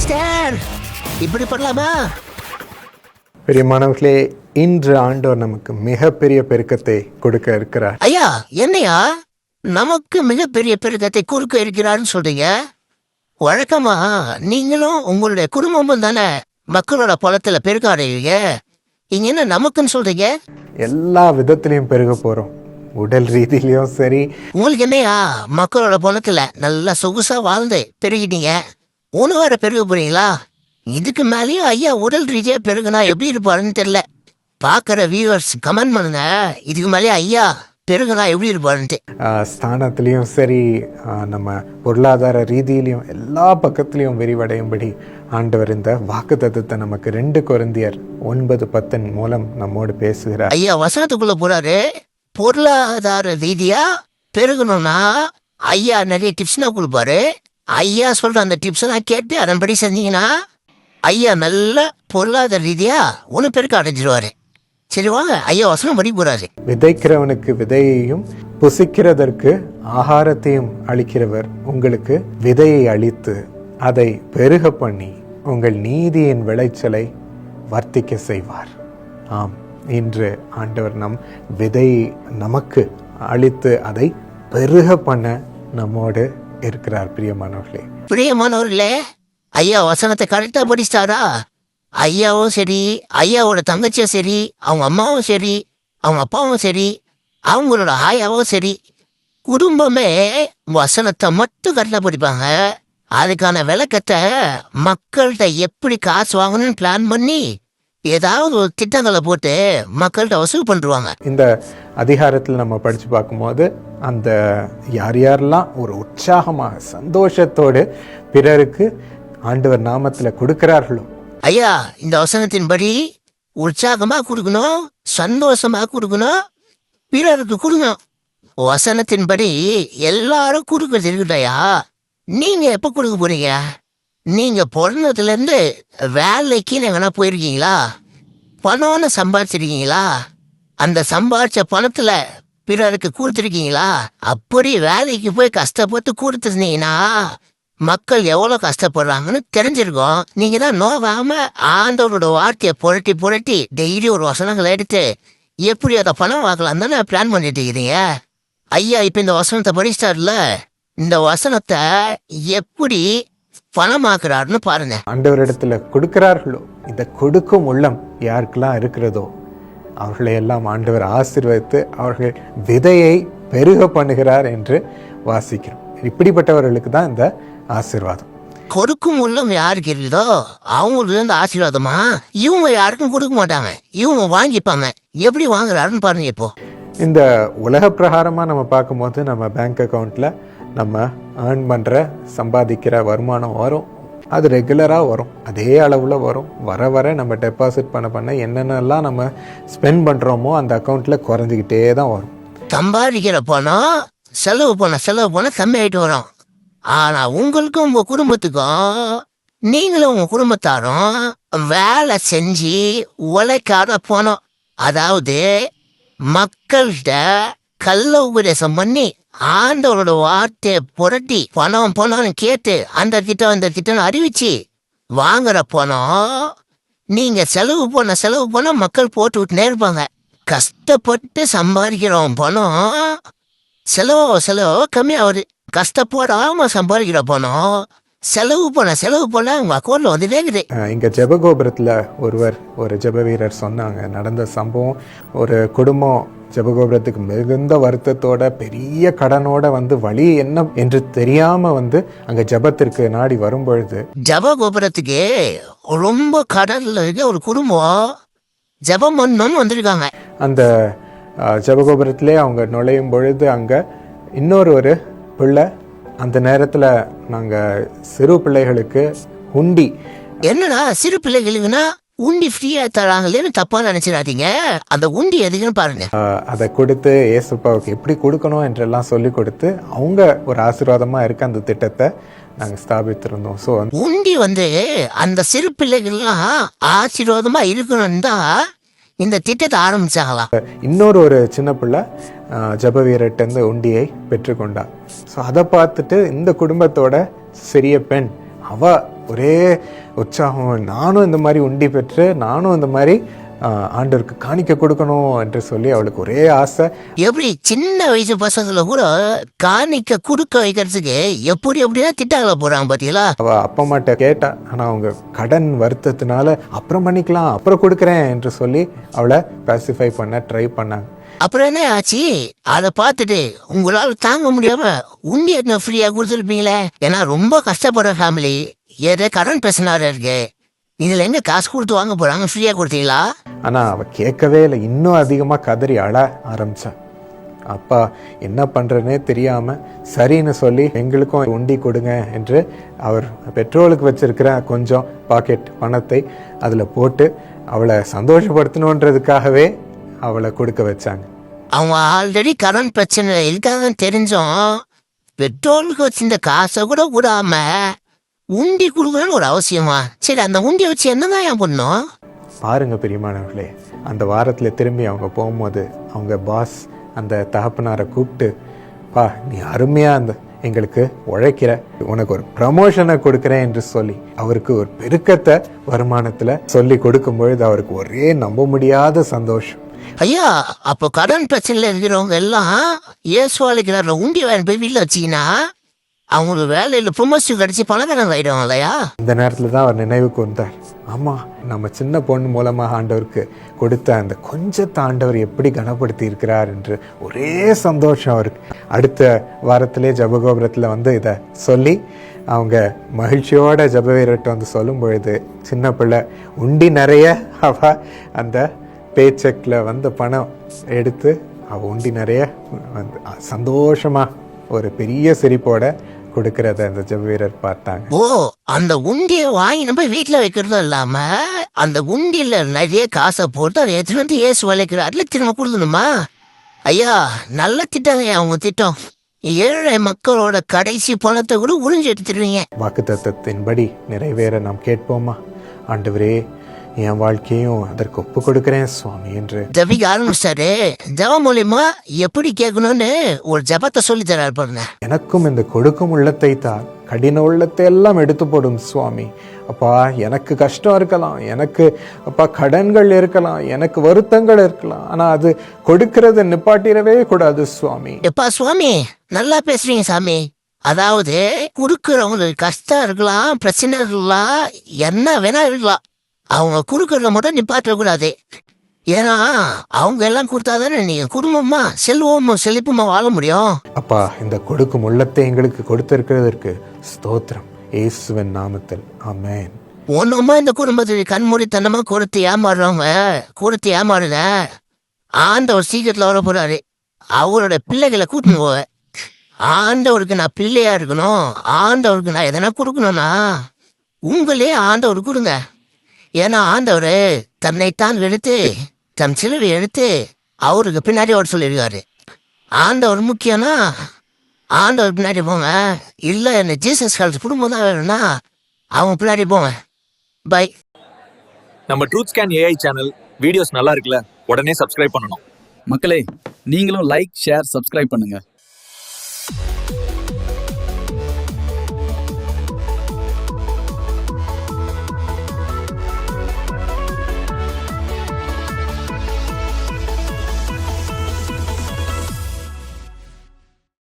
Pastor இப்படி பண்ணலாமா? பிரியமானவர்களே, இன்று ஆண்டவர் நமக்கு மிகப்பெரிய பெருக்கத்தை கொடுக்க இருக்கிறார். ஐயா, என்னையா நமக்கு மிகப்பெரிய பெருக்கத்தை கொடுக்க இருக்கிறார்னு சொல்றீங்க? வழக்கமா நீங்களும் உங்களுடைய குடும்பமும் தானே மக்களோட பழத்துல பெருக்க அடைவீங்க. இங்க என்ன நமக்குன்னு சொல்றீங்க? எல்லா விதத்திலையும் பெருக போறோம். உடல் ரீதியிலையும் சரி. உங்களுக்கு என்னையா மக்களோட பணத்துல நல்லா சொகுசா வாழ்ந்து பெருகிட்டீங்க, ஒன்று வேற பெருக போறீங்களா? இதுக்கு மேலேயும் ஐயா உடல் ரீதியா பெருகுனா எப்படி இருப்பாருன்னு தெரியல. பார்க்குற வியூவர்ஸ் கமெண்ட் பண்ணுங்க, இதுக்கு மேலேயே ஐயா பெருகுனா எப்படி இருப்பாருன்ட்டு. ஸ்தானத்திலையும் சரி, நம்ம பொருளாதார ரீதியிலையும் எல்லா பக்கத்துலையும் விரிவடையும்படி ஆண்டவர் இந்த வாக்குத்தத்தத்தை நமக்கு 2 கொரிந்தியர் 9:10 மூலம் நம்மோடு பேசுகிறார். ஐயா வசனத்துக்குள்ள போறாரு. பொருளாதார ரீதியா பெருகணும்னா ஐயா நிறைய டிப்ஸ்னா கொடுப்பாரு. ஐயா சொல்ற அந்த டிப்ஸ் எல்லாம் கேட்டு அதன்படி செஞ்சீங்கன்னா ஐயா நல்ல பொருளாதார ரீதியா ஒன்று பெருக்க அடைஞ்சிருவாரு. சரி வாங்க, ஐயா வசனம் படி போறாரு. விதைக்கிறவனுக்கு விதையையும் புசிக்கிறதற்கு ஆகாரத்தையும் அளிக்கிறவர் உங்களுக்கு விதையை அளித்து அதை பெருக பண்ணி உங்கள் நீதியின் விளைச்சலை வர்த்திக்க செய்வார். ஆம், இன்று ஆண்டவர் நம் விதையை நமக்கு அளித்து அதை பெருக பண்ண நம்மோடு இருக்கிறார். பிரியமானவர்களே, ஐயா வசனத்தை கரெக்டா படிச்சிட்டாரா? ஐயாவும் சரி, ஐயாவோட தங்கச்சியும் சரி, அவங்க அம்மாவும் சரி, அவங்க அப்பாவும் சரி, அவங்களோட ஆயாவும் சரி, குடும்பமே வசனத்தை மட்டும் கரெக்டாக படிப்பாங்க. அதுக்கான விளக்கத்தை மக்கள்கிட்ட எப்படி காசு வாங்கணும்னு பிளான் பண்ணி ஏதாவது ஒரு திட்டங்களை போட்டு மக்கள்கிட்ட வசூல் பண்ணுவாங்க. இந்த அதிகாரத்தில் நம்ம படித்து பார்க்கும்போது அந்த யாரெல்லாம் ஒரு உற்சாகமாக சந்தோஷத்தோடு பிறருக்கு ஆண்டவர் நாமத்தில் கொடுக்கிறார்களோ, ஐயா இந்த வசனத்தின்படி உற்சாகமாக கொடுக்கணும், சந்தோஷமாக கொடுக்கணும், பிறருக்கு கொடுக்கணும். வசனத்தின்படி எல்லாரும் கொடுக்கறது இருக்குதையா. நீங்க எப்போ கொடுக்க போறீங்க? நீங்க பிறந்ததுலேருந்து வேலைக்கு எங்கன்னா போயிருக்கீங்களா? பணம்னு சம்பாதிச்சிருக்கீங்களா? அந்த சம்பாதிச்ச பணத்துல பிறருக்கு கொடுத்துருக்கீங்களா? அப்படி வேலைக்கு போய் கஷ்டப்பட்டு கொடுத்துருந்தீங்கன்னா மக்கள் எவ்வளோ கஷ்டப்படுறாங்கன்னு தெரிஞ்சிருக்கோம். நீங்க தான் நோவாம ஆண்டவரோட வார்த்தையை புரட்டி புரட்டி டெய்லி ஒரு வசனங்களை எடுத்து எப்படி அதை பணம் வாங்கலாம் தானே பிளான் பண்ணிட்டு இருக்கிறீங்க. ஐயா இப்போ இந்த வசனத்தை படிச்சிட்டாருல, இந்த வசனத்தை எப்படி பணமாக்குறாருன்னு பாருங்க. ஆண்டவரிடத்துல கொடுக்கிறார்களோ, இந்த கொடுக்கும் உள்ளம் யாருக்கெல்லாம் இருக்கிறதோ அவர்களை எல்லாம் ஆண்டவர் ஆசீர்வதித்து அவர்கள் விதையை பெருக பண்ணுகிறார் என்று வாசிக்கிறோம். இப்படிப்பட்டவர்களுக்கு தான் இந்த ஆசீர்வாதம். கொடுக்கும் உள்ளம் யாருக்கு இருக்குதோ அவங்களுக்கு இந்த ஆசீர்வாதமா. இவங்க யாருக்கும் கொடுக்க மாட்டாங்க, இவங்க வாங்கிப்பாங்க. எப்படி வாங்குறாருன்னு பாருங்க. இப்போ இந்த உலக பிரகாரமாக நம்ம பார்க்கும்போது நம்ம பேங்க் அக்கௌண்ட்டில் நம்ம ஏர்ன் பண்ணுற சம்பாதிக்கிற வருமானம் வரும், அது ரெகுலராக வரும், அதே அளவில் வரும். வர வர நம்ம டெபாசிட் பண்ண என்னென்னலாம் நம்ம ஸ்பெண்ட் பண்ணுறோமோ அந்த அக்கௌண்ட்டில் குறைஞ்சிக்கிட்டே தான் வரும். சம்பாதிக்கிற பணம் செலவு பண்ண கம்மியாயிட்டு வரும். ஆனால் உங்களுக்கும் உங்கள் குடும்பத்துக்கும் நீங்களும் உங்கள் குடும்பத்தாரும் வேலை செஞ்சு உழைக்காத பணம், அதாவது மக்கள்கிட்ட கள்ள உபதேசம் பண்ணி ஆண்டவரோட வார்த்தையை புரட்டி பணம்னு கேட்டு அந்த திட்டம் அறிவிச்சு வாங்குற பணம் நீங்க செலவு பண்ண மக்கள் போட்டு விட்டுனே இருப்பாங்க. கஷ்டப்பட்டு சம்பாதிக்கிறோம் பணம் செலவோ கம்மியாகுது. கஷ்டப்படாம சம்பாதிக்கிற பணம் செலவு பண்ண உங்க அக்கௌண்ட்ல வந்துட்டே இருக்குது. இங்க ஜெபகோபுரத்துல ஒரு ஜெப வீரர் சொன்னாங்க, நடந்த சம்பவம். ஒரு குடும்பம் ஜெபகோபுரத்துக்கு மிகுந்த வருத்தத்தோட பெரிய கடனோட வந்து வழி என்ன என்று தெரியாம வந்து அங்க ஜெபத்திற்கு நாடி வரும் பொழுது, ஜெபகோபுரத்துக்கு ரொம்ப கடன்ல இருக்க ஒரு குடும்பம் ஜெபம் பண்ணணும்னு வந்திருக்காங்க. அந்த ஜெபகோபுரத்திலே அவங்க நுழையும் பொழுது அங்க ஒரு பிள்ளை, அந்த நேரத்துல நாங்க சிறு பிள்ளைகளுக்கு உண்டி, என்னடா சிறு பிள்ளைகளுக்குன்னா உண்டி ஃப்ரீயா தராங்களேன்னு தப்பா நினைச்சிடாதீங்க. அந்த உண்டி எதுக்குன்னு பாருங்க. அதை கொடுத்து ஏசப்பாவுக்கு எப்படி கொடுக்கணும் என்றெல்லாம் சொல்லி கொடுத்து அவங்க ஒரு ஆசீர்வாதமா இருக்க அந்த திட்டத்தை நாங்க ஸ்தாபித்திருந்தோம். ஸோ உண்டி அந்த சிறு பிள்ளைகள்லாம் ஆசீர்வாதமா இருக்கணும் தான் இந்த திட்டத்தை ஆரம்பிச்சாங்களாம். ஒரு சின்ன பிள்ளை ஜப வீரர்கிட்ட உண்டியை பெற்றுக்கொண்டா. ஸோ அதை பார்த்துட்டு இந்த குடும்பத்தோட சிறிய பெண் அவள் ஒரே உற்சாகம், நானும் இந்த மாதிரி உண்டி பெற்று நானும் இந்த மாதிரி ஆண்டவருக்கு காணிக்க கொடுக்கணும் என்று சொல்லி அவளுக்கு ஒரே ஆசை. எப்படி சின்ன வயசு பசங்களை கூட காணிக்க குடுக்க வைக்கிறதுக்கு எப்படியா திட்டாங்கள போறாங்க பாத்தீங்களா. அவள் அப்பா அம்மாட்ட கேட்டா, ஆனால் அவங்க கடன் வருத்தத்தினால அப்புறம் பண்ணிக்கலாம், அப்புறம் கொடுக்குறேன் என்று சொல்லி அவளை பேசிஃபை பண்ண ட்ரை பண்ணாங்க. அப்புறம் என்ன ஆச்சு, அதை பார்த்துட்டு உங்களால தாங்க முடியாம உண்டி என்ன ஃப்ரீயா கொடுத்துருப்பீங்களே. ஏன்னா ரொம்ப கஷ்டப்படுற ஃபேமிலி, ஏதோ கடன் பிரச்சனை இருக்கு, இதுல எங்க காசு கொடுத்து வாங்க போறாங்க, ஃப்ரீயா கொடுத்தீங்களா. ஆனால் அவள் கேட்கவே இல்லை, இன்னும் அதிகமாக கதறி அழ ஆரம்பித்தான். அப்பா என்ன பண்ணுறனே தெரியாமல் சரின்னு சொல்லி எங்களுக்கும் உண்டி கொடுங்க என்று அவர் பெட்ரோலுக்கு வச்சிருக்கிற கொஞ்சம் பாக்கெட் பணத்தை அதில் போட்டு அவளை சந்தோஷப்படுத்தணுன்றதுக்காகவே அவளை கொடுக்க வச்சாங்க. அவங்க ஆல்ரெடி கடன் பிரச்சனை இருக்காங்கன்னு தெரிஞ்சோம், பெட்ரோலுக்கு வச்சிருந்த காசை கூட விடாம உண்டி கொடுக்கணும்னு ஒரு அவசியமா. சரி, அந்த உண்டியை வச்சு என்னதான் ஏன் பண்ணோம் பாருங்க பிரியமானவர்களே. அந்த வாரத்தில் திரும்பி அவங்க போகும்போது அவங்க பாஸ் அந்த தகப்பனாரை கூப்பிட்டு, பா நீ அருமையாக அந்த எங்களுக்கு உழைக்கிற, உனக்கு ஒரு ப்ரமோஷனை கொடுக்குறேன் என்று சொல்லி அவருக்கு ஒரு பெருக்கத்தை வருமானத்தில் சொல்லி கொடுக்கும் பொழுது அவருக்கு ஒரே நம்ப முடியாத சந்தோஷம். ஐயா, அப்போ கடன் பிரச்சனையில் இருக்கிறவங்க எல்லாம் ஏசுவாளிக்கிறார உண்டி வாங்கி போய் வீட்டில் வச்சிங்கன்னா அவங்களுக்கு வேலையில் ப்ரொமோஷன் கிடச்சி பணக்காரங்க ஆகிடுவாங்க இல்லையா. இந்த நேரத்தில் தான் அவர் நினைவுக்கு வந்தார், ஆமாம் நம்ம சின்ன பொண்ணு மூலமாக ஆண்டவருக்கு கொடுத்த அந்த கொஞ்சத்தை ஆண்டவர் எப்படி கனப்படுத்தி இருக்கிறார் என்று ஒரே சந்தோஷம் அவருக்கு. அடுத்த வாரத்திலே ஜபகோபுரத்தில் வந்து இதை சொல்லி அவங்க மகிழ்ச்சியோட ஜப வீரர்கிட்ட வந்து சொல்லும் பொழுது சின்ன பிள்ளை உண்டி நிறைய அவ அந்த பேச்செக்கில் வந்த பணம் எடுத்து அவள் உண்டி நிறைய வந்து சந்தோஷமாக ஒரு பெரிய சிரிப்போட கொடுக்கறத அந்த ஜப வீரர் பார்த்தாங்க. ஓ, அந்த உண்டியை வாங்கி நம்ம வீட்டில் வைக்கிறதும் இல்லாம அந்த உண்டியில நிறைய காசை போட்டு அதை எடுத்துட்டு வந்து ஏசு வளைக்கிறாருல திரும்ப கொடுக்கணுமா. ஐயா, நல்ல திட்டங்க அவங்க திட்டம். ஏழை மக்களோட கடைசி பணத்தை கூட உறிஞ்சு எடுத்துருவீங்க. வாக்குத்தத்தத்தின்படி நிறைவேற நாம் கேட்போமா. ஆண்டவரே, என் வாழ்க்கையும் அதற்கு ஒப்பு கொடுக்கிறேன் சுவாமி என்று ஜபிக்க ஆரம்பிச்சாரு. ஜபம் மூலியமா எப்படி கேட்கணும்னு ஒரு ஜபத்தை சொல்லி தராரு பாருங்க. எனக்கும் இந்த கொடுக்கும் உள்ளத்தை தான், கடின உள்ளத்தை எல்லாம் எடுத்து போடும் சுவாமி. அப்பா, எனக்கு கஷ்டம் இருக்கலாம், எனக்கு அப்பா கடன்கள் இருக்கலாம், எனக்கு வருத்தங்கள் இருக்கலாம், ஆனா அது கொடுக்கறத நிப்பாட்டிடவே கூடாது சுவாமி. எப்பா சுவாமி, நல்லா பேசுறீங்க சாமி. அதாவது கொடுக்கறவங்களுக்கு கஷ்டம் இருக்கலாம், பிரச்சனை இருக்கலாம், என்ன வேணா இருக்கலாம், அவங்க கொடுக்கறத மட்டும் நிப்பாட்டக்கூடாது. ஏன்னா அவங்க எல்லாம் கொடுத்தாதானே நீங்க குடும்பமா செல்வமும் செழிப்புமா வாழ முடியும். அப்பா, இந்த கொடுக்கும் உள்ளத்தை எங்களுக்கு கொடுத்திருக்கிறதற்கு ஸ்தோத்திரம், இயேசுவின் நாமத்தில் ஆமென். ஒண்ணுமா இந்த குடும்பத்துக்கு கண்மூடித்தனமா கொடுத்து ஏமாறுத ஆண்டவர் சீக்கிரத்துல வர போறாரு. அவரோட பிள்ளைகளை கூட்டின்னு போவ. ஆண்டவருக்கு நான் பிள்ளையா இருக்கணும், ஆண்டவருக்கு நான் எதனா கொடுக்கணும்னா உங்களே ஆண்டவர் கொடுங்க. ஏன்னா ஆண்டவர் தன்னைத்தான் எடுத்து தன் சிலுவை எடுத்து அவருக்கு பின்னாடி அவர் சொல்லியிருக்காரு. ஆண்டவர் முக்கியம்னா ஆண்டவர் பின்னாடி போங்க, இல்லை என்ன ஜீசஸ் காலத்து குடும்பம் தான் வேணும்னா அவங்க பின்னாடி போங்க. பை. நம்ம truth scan AI channel videos நல்லா இருக்குல்ல, உடனே சப்ஸ்கிரைப் பண்ணணும். மக்களே, நீங்களும் லைக், ஷேர், சப்ஸ்கிரைப் பண்ணுங்க.